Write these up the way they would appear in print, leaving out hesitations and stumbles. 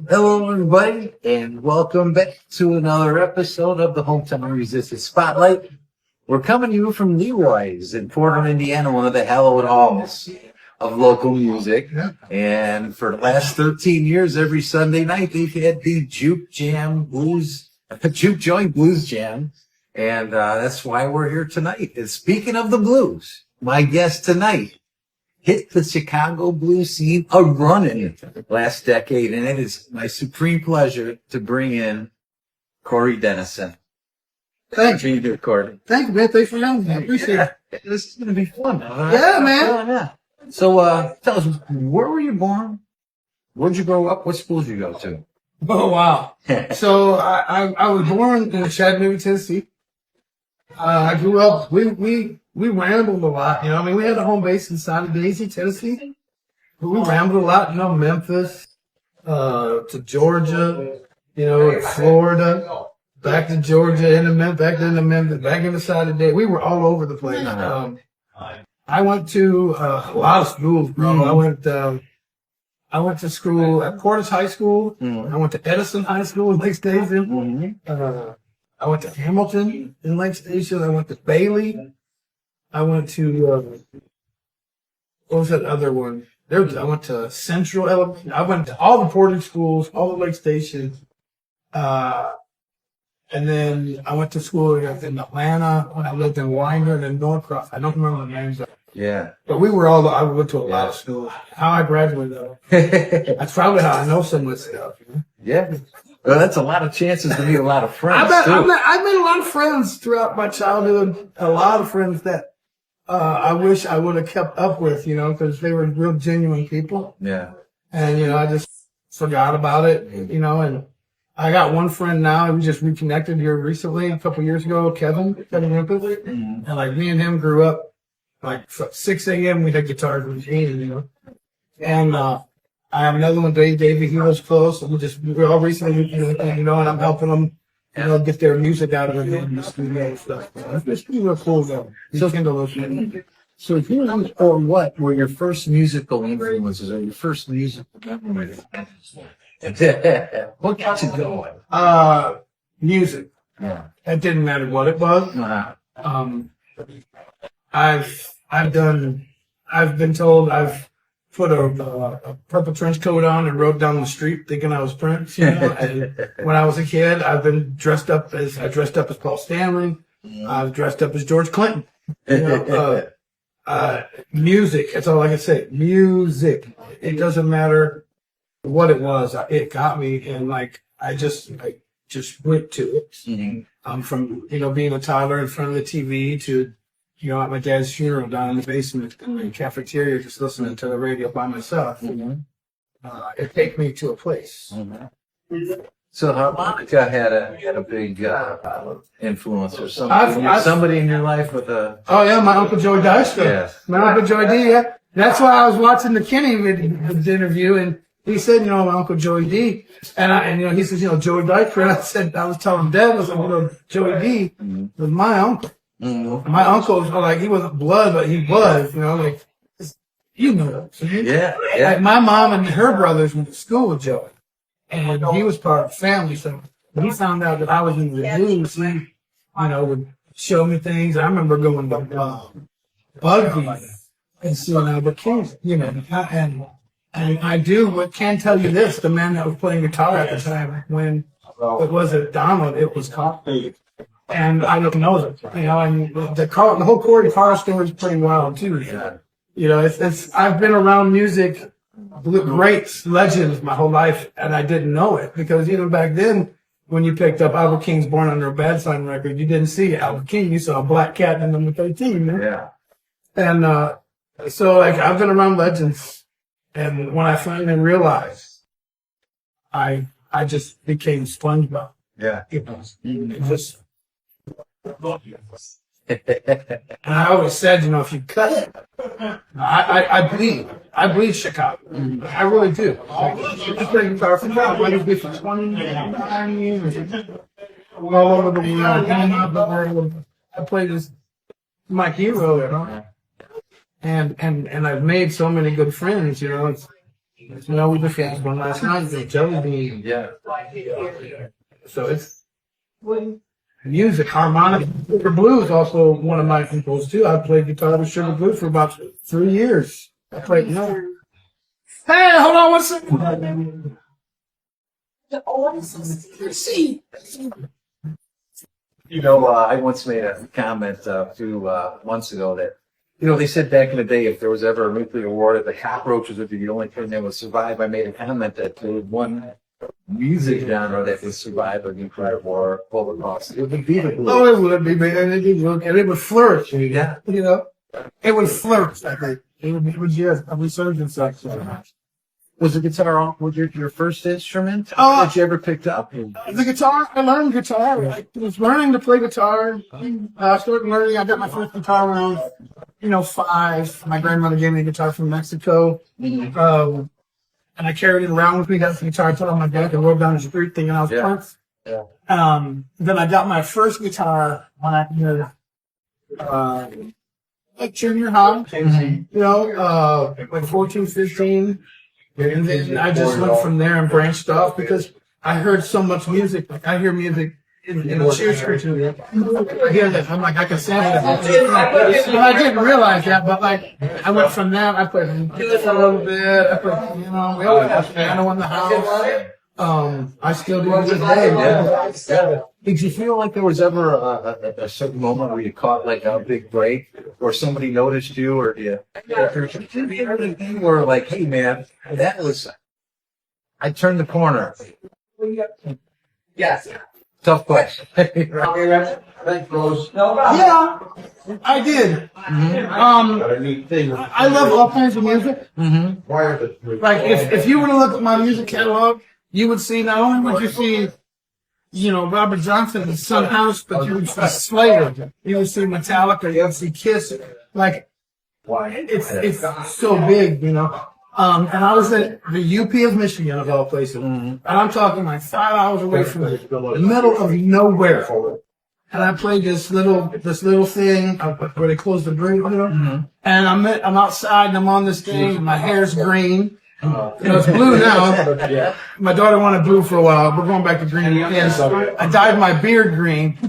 Hello, everybody, and welcome back to another episode of the Hometown Resistance Spotlight. We're coming to you from Leroy's in Portage, Indiana, one of the hallowed halls of local music. And for the last 13 years, every Sunday night, they've had the Juke Joint Blues Jam. And that's why we're here tonight. And speaking of the blues, my guest tonight hit the Chicago blues scene a-running last decade, and it is my supreme pleasure to bring in Corey Dennison. Thanks. Being here, Corey. Thank you, man. Thanks for having me. I appreciate it. This is going to be fun. Yeah, man. Yeah. So, tell us, where were you born? Where'd you grow up? What schools did you go to? Oh, wow. So I was born in Chattanooga, Tennessee. I grew up, we rambled a lot, you know. I mean, we had a home base inside of Daisy, Tennessee. But we rambled a lot, you know, Memphis, to Georgia, you know, Florida, back to Georgia, back into Memphis, back into side of Daisy. We were all over the place. I went to a lot of schools, bro. I went to school at Portage High School. I went to Edison High School in Lake Station. I went to Hamilton in Lake Station. I went to Bailey. I went to, what was that other one? I went to Central Elementary. I went to all the Portage schools, all the Lake Stations. And then I went to school in Atlanta when I lived in Winder and Norcross. I don't remember the names of it. Yeah. But I went to a lot of schools. How I graduated, though. That's probably how I know so much stuff. You know? Yeah. Well, that's a lot of chances to meet a lot of friends, I've made a lot of friends throughout my childhood. A lot of friends that I wish I would have kept up with, you know, because they were real genuine people. Yeah. And, you know, I just forgot about it, you know, and I got one friend now who just reconnected here recently, a couple of years ago, Kevin Rimpus. And like me and him grew up like 6 a.m. we had guitars with Gene, you know. And I have another one, David, he was close. And we're all recently reconnected, you know, and I'm helping them, you know, get their music out of it in the studio and stuff. So it's pretty real cool, though. So who or what were your first musical influences or your first musical memories? What got you going? Music. Yeah. It didn't matter what it was. I've been told I've put a purple trench coat on and rode down the street thinking I was Prince, you know. And when I was a kid, I dressed up as Paul Stanley. I've dressed up as George Clinton. You know, music. That's all I can say. Music. It doesn't matter what it was. It got me, and like I just went to it. Mm-hmm. From, you know, being a toddler in front of the TV to, you know, at my dad's funeral down in the basement in the cafeteria, just listening to the radio by myself. Mm-hmm. It took me to a place. Mm-hmm. So harmonica had a big influence or something. Somebody in your life with a... Oh, yeah, my Uncle Joey Dykstra. Yes. My Uncle Joey D, yeah. That's why I was watching the Kenny interview, and he said, you know, my Uncle Joey D. And you know, he says, you know, Joey Dykstra. And I was telling Dad, I was like, you know, Joey D was my uncle. Mm-hmm. My uncle was like, he wasn't blood, but he was, you know, like, you know. Yeah. Like my mom and her brothers went to school with Joey. And he was part of the family, so when he found out that I was in the news, he, you know, would show me things. I remember going to Bugby and seeing Albert King, you know, and I can tell you this: the man that was playing guitar at the time, when it wasn't Donald, it was Coffee, and I don't know them, you know, and the whole Corey Carr story is pretty wild too. You know, it's I've been around music. Greats, legends my whole life, and I didn't know it because even back then, when you picked up Albert King's Born Under a Bad Sign record, you didn't see Albert King, you saw a black cat in number 13. Man. Yeah. And so like I've been around legends, and when I finally realized, I just became SpongeBob. Yeah. You know, it just. And I always said, you know, if you cut it, I bleed Chicago. I really do. I play guitar for Chicago. I did for 29 years. All over the world. I played as my hero, you know. And I've made so many good friends, you know. You know, we just finished one last night. The jelly bean. Yeah. So it's music, harmonic. Sugar Blues also one of my influences too. I played guitar with Sugar Blues for about 3 years. I played, Hey, hold on one second. I once made a comment a few months ago that, they said back in the day if there was ever a nuclear war, that the cockroaches would be the only thing that would survive. I made a comment that there was one music genre that would survive a nuclear war, Holocaust. It would be the blues. Oh, it would be, man. And it would flourish. Yeah. It would flourish, I think. It would just a resurgence. Was the guitar was your first instrument that you ever picked up? The guitar, I learned guitar. I was learning to play guitar. I started learning. I got my first guitar when I was, 5. My grandmother gave me a guitar from Mexico. And I carried it around with me. Got the guitar, put it on my back, and rode down the street thinking I was punks. Yeah. Then I got my first guitar when I was like junior high. Like 14, 15. And then I just went from there and branched off because I heard so much music. Like I hear music in the cheer screen. I hear that. I'm like, I can sample it. And I didn't realize that, but like, I went from that. I played for a little bit. I played, we always have piano in the house. I still do it today. Yeah. Did you feel like there was ever a certain moment where you caught like a big break, or somebody noticed you, or you heard anything where like, hey man, that was, I turned the corner? Yes. Tough question. Yeah, I did. I love all kinds of music. Like if you were to look at my music catalog, you would see not only would you see, Robert Johnson and Son House, but you would see Slayer, you would see Metallica, you would see Kiss. Like it's so big, And I was at the UP of Michigan, of all places, and I'm talking like 5 hours away from the middle of nowhere. And I played this little thing where they close the bridge, and I'm outside and I'm on this thing, and my hair's green. It's blue now. My daughter wanted blue for a while. We're going back to green again. I dyed my beard green.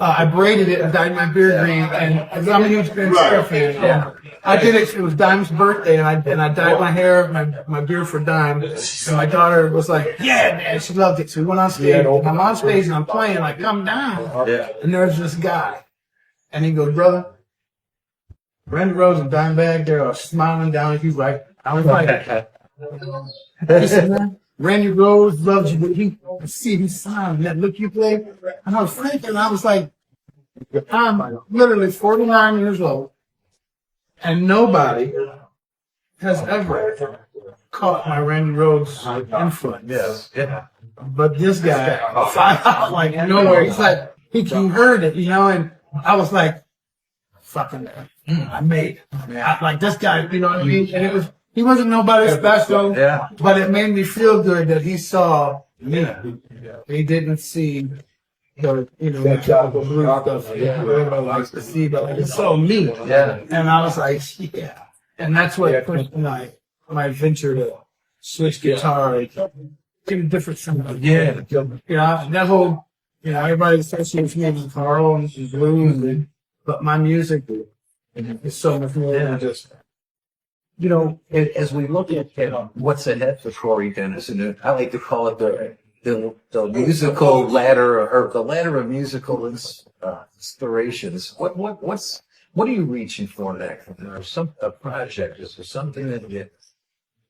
I braided it and dyed my beard green. And I'm a huge Ben Stiller fan. I did it. It was Dime's birthday, and I dyed my hair, my beard for Dime. And my daughter was like, "Yeah, man," she loved it. So we went on stage. And I'm on stage and I'm playing. Like, come down. And there's this guy, and he goes, "Brother, Randy Rose and Dimebag, they're smiling down at you, right?" I was like, "Listen, man, Randy Rose loves you, but he see his smiling. That look you play." And I was thinking, I was like, I'm literally 49 years old, and nobody has ever caught my Randy Rose influence. But this guy, like nowhere, he's like, he heard it, and I was like, fucking, I made it. Like this guy, you know what I mean? And he wasn't nobody special, but it made me feel good that he saw me. He didn't see the typical blue stuff everybody likes to see, but he saw me. And I was like, yeah. And that's what pushed my venture to switch guitar, give a different sound. That whole, everybody associates me with Carl and blues, but my music is so much more than just. As we look at what's ahead for Corey Dennison, I like to call it the musical ladder, or the ladder of musical inspirations. What are you reaching for next? Is there a project? Is there something that you?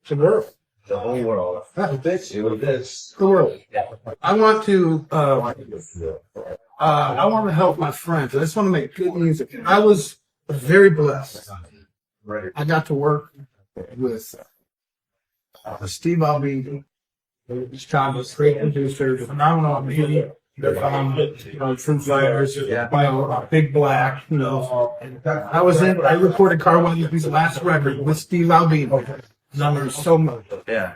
The world. The whole world. The world. I want to. I want to help my friends. I just want to make good music. I was very blessed. I got to work with Steve Albee, Chicago's great producer, phenomenal music, True Fighters, Big Black, I recorded Carl Williams' last record with Steve Albee. Numbers so much. And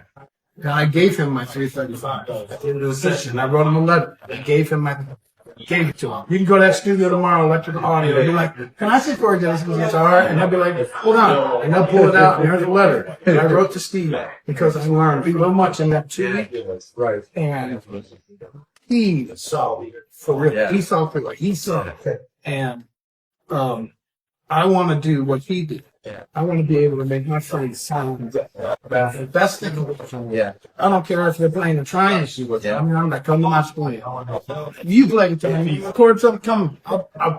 I gave him my 335 at the end of the session. I wrote him a letter. I gave him my gave it to him. You can go to that studio tomorrow, electrical audio, and be like, can I see Corey Dennison's guitar? And they'll be like, hold on. And they'll pull it out, and here's a letter. And I wrote to Steve because I learned so much in that 2 weeks. Right. And he saw it for real. Yeah. He saw it for real. He saw it. And I want to do what he did. Yeah. I want to be able to make my friends sound the best thing. Yeah. I don't care if they're playing a triangle with them. I mean, I'm like, come to my studio. You play guitar, you record something, come.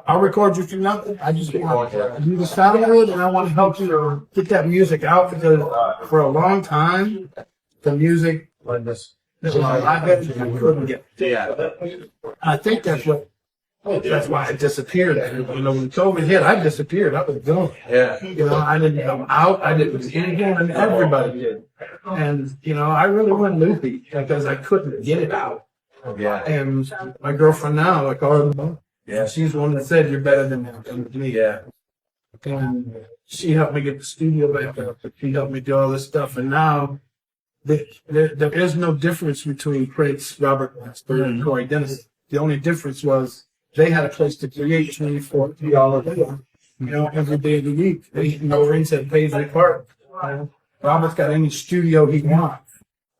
I'll record you for nothing. I just want to do the sound good, and I want to help you get that music out because for a long time, the music was a lot better than I couldn't get. Yeah. I think that's why I disappeared. You know, when COVID hit, I disappeared. I was gone. Yeah. You know, I didn't come out. I didn't do anything, and everybody did. And, you know, I really went loopy because I couldn't get it out. Yeah. And my girlfriend now, I call her, Yeah. she's the one that said, you're better than me. Yeah. And she helped me get the studio back up. She helped me do all this stuff. And now there is no difference between Prince, Robert Glasper, and Corey Dennison. The only difference was they had a place to create $24 a day, you know, every day of the week. You know, Prince had Paisley Park. Robert's got any studio he wants.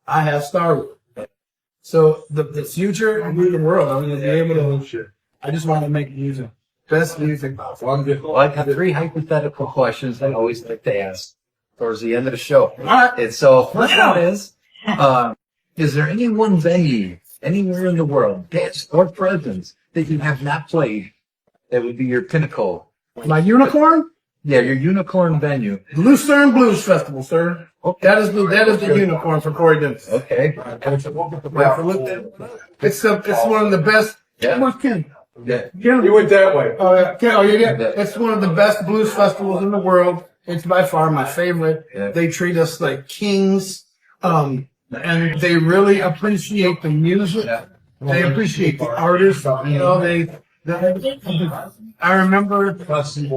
I have Starwood. So the future of the world, I'm going to be able to, I just want to make music. Best music possible. Well, I have 3 hypothetical questions I always like to ask towards the end of the show. All right. And so, first one is there any one venue anywhere in the world, past or present, that you have not played that would be your pinnacle? My unicorn? Yeah, your unicorn venue. Lucerne Blues Festival, sir. That is the unicorn for Corey Dennison. Okay. It's one of the best. Yeah. Where's Ken? Yeah. Ken, You went that way. Ken, you get it? It's one of the best blues festivals in the world. It's by far my favorite. Yeah. They treat us like kings, and they really appreciate the music. Yeah. They appreciate the artists. You know, I remember seeing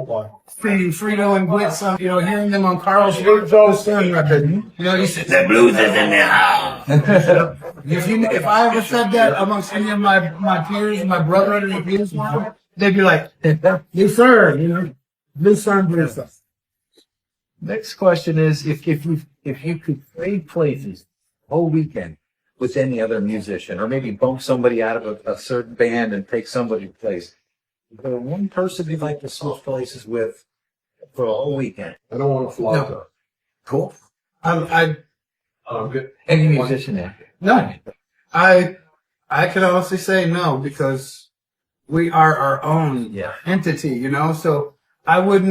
Frito and Blitz, you know, hearing them on Carl's Lucerne record. You know, he said, the blues is in the house. If I ever said that amongst any of my peers, my brother in the blues world, they'd be like, Lucerne, you know, Lucerne Blues stuff. Next question is, if you could trade places whole weekend with any other musician, or maybe bump somebody out of a certain band and take somebody's place, is there one person you'd like to switch places with for a whole weekend? I don't want to fly. No. Cool. I'm Good. Any musician there? No. I can honestly say no because we are our own Yeah. entity, you know. So I would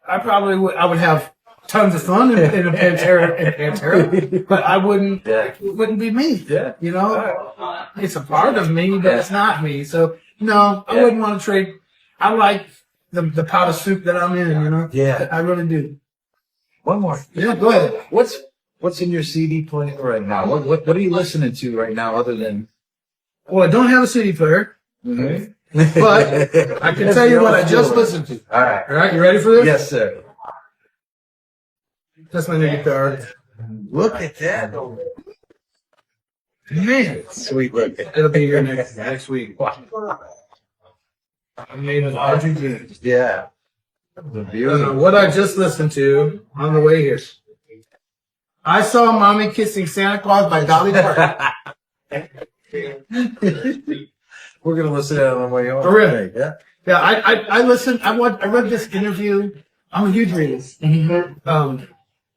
have tons of fun in Pantera, but I wouldn't. Yeah. It wouldn't be me. Yeah. You know, it's a part of me, but it's not me. So no, I wouldn't want to trade. I like the pot of soup that I'm in. You know. Yeah. I really do. One more. Yeah, go ahead. What's in your CD player right now? What are you listening to right now other than? Well, I don't have a CD player, Mm-hmm. but I can tell you what I just listened to. All right. All right, you ready for this? Yes, sir. That's my new guitar. Look at that. Man, Sweet look. it'll be here next week. I made an RGB. Yeah. The beauty. What I just listened to on the way here. I Saw Mommy Kissing Santa Claus by Dolly Parton. We're gonna listen to that on the way home. Oh, really? Yeah. Yeah, I listened. I read this interview. I'm a huge reader.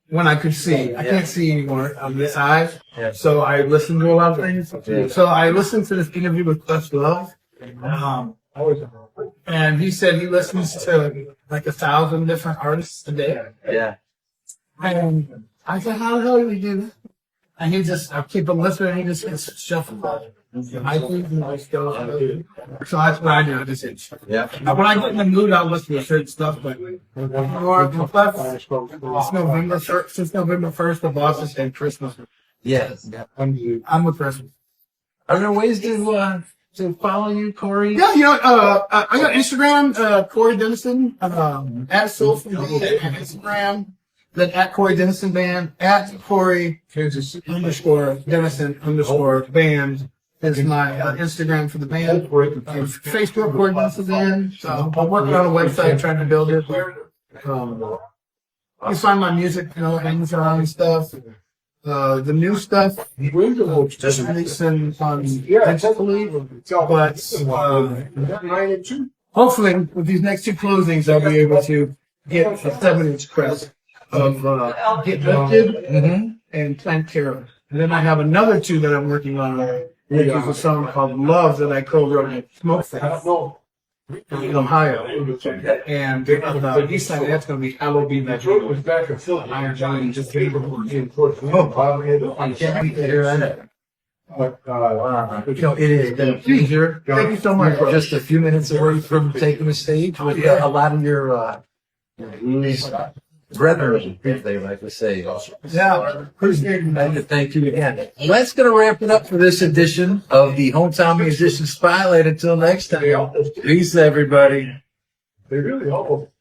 When I could see, I can't see anymore on this eye. Yeah. So I listened to a lot of things. Yeah. So I listened to this interview with Questlove. And he said he listens to like 1,000 different artists a day. Yeah. And I said, how the hell do we do that? And I keep him listening, and he just gets shuffled. I think he just goes. So that's what I do. I just hit shuffle. Yeah. Now, when I get in the mood, I'll listen to certain stuff, but since November 1st, the bosses said Christmas. Yes. I'm with Christmas. Are there ways to follow you, Corey? Yeah, you know, I got Instagram, Corey Dennison, at Soulful Band, and Instagram, then at Corey Dennison Band, at Corey _Dennison _band, is my Instagram for the band. And Facebook coordinates the band. So I'm working on a website, trying to build it. You can find my music, Amazon and stuff. The new stuff just releasing on digitally, but hopefully with these next two closings, I'll be able to get a 7-inch press of Get Lifted and Plant Care. And then I have another two that I'm working on, which is a song called Love that I co-wrote with Smoke Fest in Ohio. And the east side of that's going to be Hello Be That Iron Giant just came before him. I can't wait to hear that. It is a pleasure. Thank you so much. We're just a few minutes away from taking the stage with a lot of your brethren, if they like to say. Yeah, appreciate it. I'd like to thank you again. Well, that's going to wrap it up for this edition of the Hometown Musician Spotlight. Until next time. Peace, everybody. They really almost